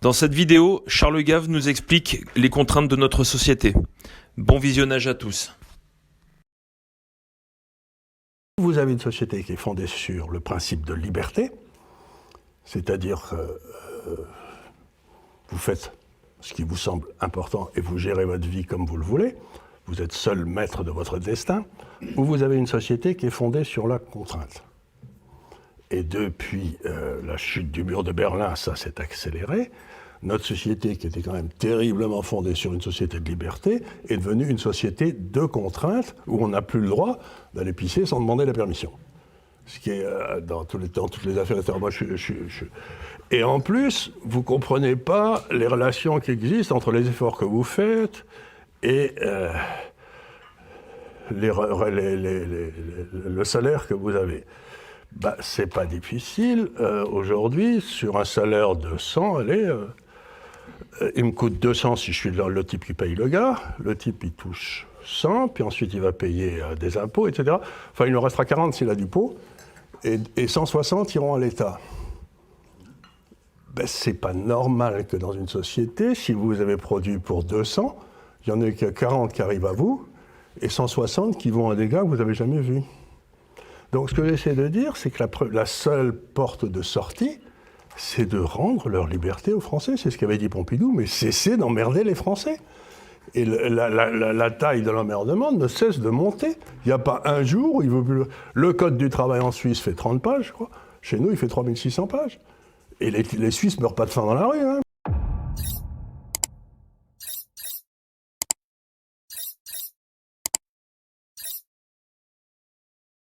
Dans cette vidéo, Charles Gave nous explique les contraintes de notre société. Bon visionnage à tous. Vous avez une société qui est fondée sur le principe de liberté, c'est-à-dire que vous faites ce qui vous semble important et vous gérez votre vie comme vous le voulez, vous êtes seul maître de votre destin, ou vous avez une société qui est fondée sur la contrainte. Et depuis la chute du mur de Berlin, ça s'est accéléré. Notre société, qui était quand même terriblement fondée sur une société de liberté, est devenue une société de contrainte où on n'a plus le droit d'aller pisser sans demander la permission. Ce qui est dans toutes les affaires. Moi, Et en plus, vous ne comprenez pas les relations qui existent entre les efforts que vous faites et le salaire que vous avez. C'est pas difficile. Aujourd'hui, sur un salaire de 100, il me coûte 200 si je suis le type qui paye le gars. Le type, il touche 100, puis ensuite il va payer des impôts, etc. Enfin, il en restera 40 s'il a du pot, et 160 iront à l'État. C'est pas normal que dans une société, si vous avez produit pour 200, il y en ait que 40 qui arrivent à vous, et 160 qui vont à des gars que vous n'avez jamais vus. Donc ce que j'essaie de dire, c'est que la seule porte de sortie, c'est de rendre leur liberté aux Français. C'est ce qu'avait dit Pompidou, mais cessez d'emmerder les Français. Et la taille de l'emmerdement ne cesse de monter. Il n'y a pas un jour où il veut plus... Le Code du travail en Suisse fait 30 pages, je crois. Chez nous, il fait 3600 pages. Et les Suisses ne meurent pas de faim dans la rue, hein.